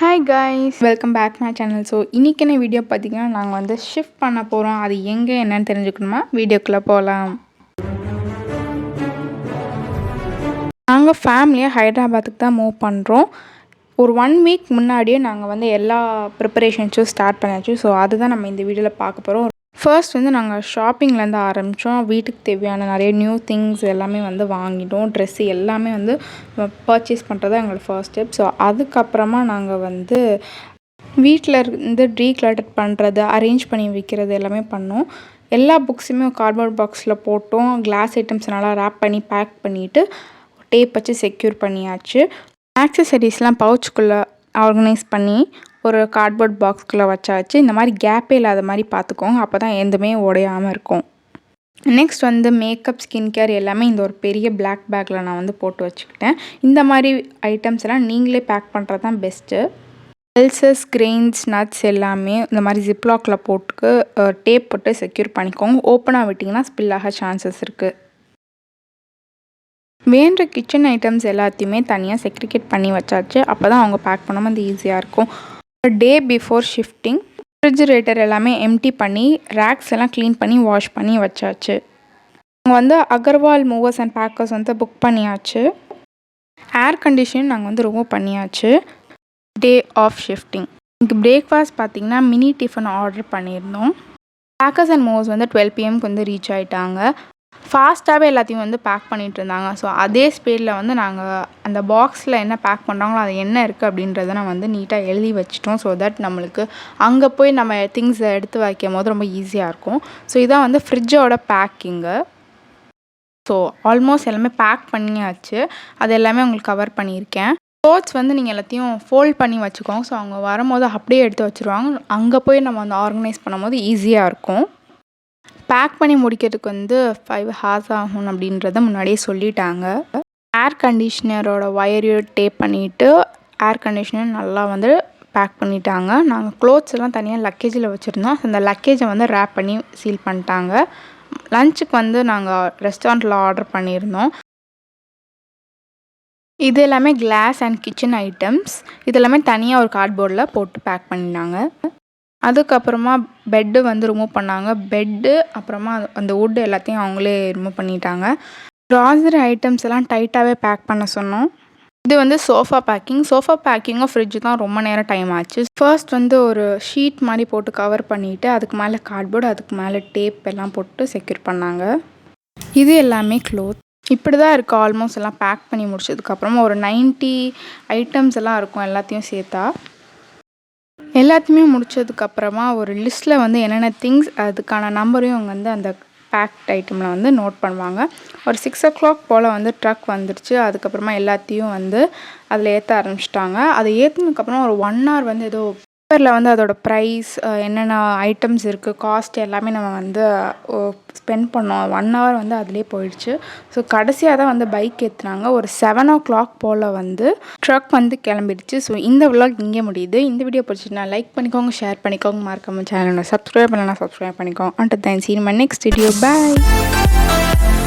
Hi guys, welcome back my channel. So இன்றைக்கான video பார்த்திங்கன்னா நாங்கள் வந்து ஷிஃப்ட் பண்ண போகிறோம். அது எங்கே என்னன்னு தெரிஞ்சுக்கணுமா? வீடியோக்குள்ளே போகலாம். நாங்கள் ஃபேமிலியாக ஹைதராபாத்துக்கு தான் மூவ் பண்ணுறோம். ஒரு 1 வீக் முன்னாடியே நாங்கள் வந்து எல்லா ப்ரிப்பரேஷன்ஸும் ஸ்டார்ட் பண்ணியாச்சு. ஸோ அதுதான் நம்ம இந்த வீடியோவில் பார்க்க போகிறோம். ஃபர்ஸ்ட் வந்து நாங்கள் ஷாப்பிங்லேருந்து ஆரம்பித்தோம். வீட்டுக்கு தேவையான நிறைய நியூ திங்ஸ் எல்லாமே வந்து வாங்கிட்டோம். ட்ரெஸ்ஸு எல்லாமே வந்து பர்ச்சேஸ் பண்ணுறது தான் எங்களோட ஃபர்ஸ்ட் ஸ்டெப். ஸோ அதுக்கப்புறமா நாங்கள் வந்து வீட்டில் இருந்து டீக்ளட்டர் பண்ணுறது, அரேஞ்ச் பண்ணி வைக்கிறது எல்லாமே பண்ணோம். எல்லா புக்ஸுமே கார்ட்போர்ட் பாக்ஸில் போட்டோம். கிளாஸ் ஐட்டம்ஸ் நல்லா ரேப் பண்ணி பேக் பண்ணிவிட்டு டேப் வச்சு செக்யூர் பண்ணியாச்சு. ஆக்சசரிஸ்லாம் பவுச்சுக்குள்ளே ஆர்கனைஸ் பண்ணி ஒரு கார்ட்போர்ட் பாக்ஸ்குள்ளே வச்சாச்சு. இந்த மாதிரி கேப்பே இல்லாத மாதிரி பார்த்துக்கோங்க, அப்போ தான் எதுவுமே உடையாமல் இருக்கும். நெக்ஸ்ட் வந்து மேக்கப், ஸ்கின் கேர் எல்லாமே இந்த ஒரு பெரிய பிளாக் பேக்கில் நான் வந்து போட்டு வச்சுக்கிட்டேன். இந்த மாதிரி ஐட்டம்ஸ் எல்லாம் நீங்களே பேக் பண்ணுறது தான் பெஸ்ட்டு. பல்சஸ், கிரெயின்ஸ், நட்ஸ் எல்லாமே இந்த மாதிரி ஜிப்லாக்கில் போட்டு டேப் போட்டு செக்யூர் பண்ணிக்கோங்க. ஓப்பனாக விட்டிங்கன்னா ஸ்பில் ஆக சான்சஸ் இருக்குது. வேண்ட கிச்சன் ஐட்டம்ஸ் எல்லாத்தையுமே தனியாக செக்ரிகேட் பண்ணி வச்சாச்சு. அப்போ தான் அவங்க பேக் பண்ணாமல் அது ஈஸியாக இருக்கும். டே பிஃபோர் ஷிஃப்டிங் ரெஃப்ரிஜிரேட்டர் எல்லாமே எம்டி பண்ணி ரேக்ஸ் எல்லாம் க்ளீன் பண்ணி வாஷ் பண்ணி வச்சாச்சு. நாங்கள் வந்து அகர்வால் மூவர்ஸ் அண்ட் பேக்கர்ஸ் வந்து புக் பண்ணியாச்சு. ஏர் கண்டிஷன் நாங்கள் வந்து ரிமூவ் பண்ணியாச்சு. டே ஆஃப் ஷிஃப்டிங் இங்கே பிரேக்ஃபாஸ்ட் பார்த்திங்கன்னா மினி டிஃபன் ஆர்டர் பண்ணியிருந்தோம். பேக்கர்ஸ் அண்ட் மூவர்ஸ் வந்து 12 PM வந்து ரீச் ஆகிட்டாங்க. ஃபாஸ்ட்டாகவே எல்லாத்தையும் வந்து பேக் பண்ணிகிட்டு இருந்தாங்க. ஸோ அதே ஸ்பீடில் வந்து நாங்கள் அந்த பாக்ஸில் என்ன பேக் பண்ணுறாங்களோ அது என்ன இருக்குது அப்படின்றத நான் வந்து நீட்டாக எழுதி வச்சிட்டோம். ஸோ தட் நம்மளுக்கு அங்கே போய் நம்ம திங்ஸை எடுத்து வைக்கும் போது ரொம்ப ஈஸியாக இருக்கும். ஸோ இதான் வந்து ஃப்ரிட்ஜோட பேக்கிங்கு. ஸோ ஆல்மோஸ்ட் எல்லாமே பேக் பண்ணியாச்சு. அது எல்லாமே உங்களுக்கு கவர் பண்ணியிருக்கேன். க்ளோத்ஸ் வந்து நீங்கள் எல்லாத்தையும் ஃபோல்ட் பண்ணி வச்சுக்கோங்க. ஸோ அவங்க வரும்போது அப்படியே எடுத்து வச்சுருவாங்க. அங்கே போய் நம்ம வந்து ஆர்கனைஸ் பண்ணும்போது ஈஸியாக இருக்கும். பேக் பண்ணி முடிக்கிறதுக்கு வந்து 5 hours ஆகும் அப்படின்றத முன்னாடியே சொல்லிட்டாங்க. ஏர் கண்டிஷ்னரோட ஒயரையும் டேப் பண்ணிவிட்டு ஏர் கண்டிஷ்னர் நல்லா வந்து பேக் பண்ணிட்டாங்க. நாங்கள் க்ளோத்ஸ் எல்லாம் தனியாக லக்கேஜில் வச்சுருந்தோம். அந்த லக்கேஜை வந்து ரேப் பண்ணி சீல் பண்ணிட்டாங்க. லஞ்சுக்கு வந்து நாங்கள் ரெஸ்டாரண்ட்டில் ஆர்டர் பண்ணியிருந்தோம். இது எல்லாமே கிளாஸ் அண்ட் கிச்சன் ஐட்டம்ஸ். இது எல்லாமே தனியாக ஒரு கார்ட்போர்டில் போட்டு பேக் பண்ணிட்டாங்க. அதுக்கப்புறமா பெட்டு வந்து ரிமூவ் பண்ணாங்க. பெட்டு அப்புறமா அந்த வுட் எல்லாத்தையும் அவங்களே ரிமூவ் பண்ணிட்டாங்க. க்ராசரி ஐட்டம்ஸ் எல்லாம் டைட்டாகவே பேக் பண்ண சொன்னோம். இது வந்து சோஃபா பேக்கிங். சோஃபா பேக்கிங்கும் ஃப்ரிட்ஜ் தான் ரொம்ப நேரம் டைம் ஆச்சு. ஃபர்ஸ்ட் வந்து ஒரு ஷீட் மாதிரி போட்டு கவர் பண்ணிவிட்டு அதுக்கு மேலே கார்ட்போர்டு, அதுக்கு மேலே டேப் எல்லாம் போட்டு செக்யூர் பண்ணாங்க. இது எல்லாமே க்ளோத். இப்படி தான் இருக்குது. ஆல்மோஸ்ட் எல்லாம் பேக் பண்ணி முடிச்சதுக்கப்புறமா ஒரு 90 ஐட்டம்ஸ் எல்லாம் இருக்கும் எல்லாத்தையும் சேர்த்தா. எல்லாத்தையுமே முடித்ததுக்கப்புறமா ஒரு லிஸ்ட்டில் வந்து என்னென்ன திங்ஸ் அதுக்கான நம்பரையும் அவங்க வந்து அந்த பேக்ட் ஐட்டமில் வந்து நோட் பண்ணுவாங்க. ஒரு 6 o'clock போல் வந்து ட்ரக் வந்துடுச்சு. அதுக்கப்புறமா எல்லாத்தையும் வந்து அதில் ஏற்ற ஆரம்பிச்சிட்டாங்க. அதை ஏற்றினதுக்கப்புறம் ஒரு 1 hour வந்து ஏதோ பேப்பரில் வந்து அதோட ப்ரைஸ், என்னென்ன ஐட்டம்ஸ் இருக்குது, காஸ்ட் எல்லாமே நம்ம வந்து ஸ்பெண்ட் பண்ணோம். 1 hour வந்து அதிலே போயிடுச்சு. ஸோ கடைசியாக தான் வந்து பைக் ஏற்றுனாங்க. ஒரு 7 o'clock போல் வந்து ட்ரக் வந்து கிளம்பிடுச்சு. ஸோ இந்த விலாக் இங்கே முடியுது. இந்த வீடியோ பிடிச்சிட்டுனா லைக் பண்ணிக்கோங்க, ஷேர் பண்ணிக்கோங்க, மறக்காம சேனலை சப்ஸ்கிரைப் பண்ணலாம், சப்ஸ்கிரைப் பண்ணிக்கோங்க. until then see you in my next video. Bye.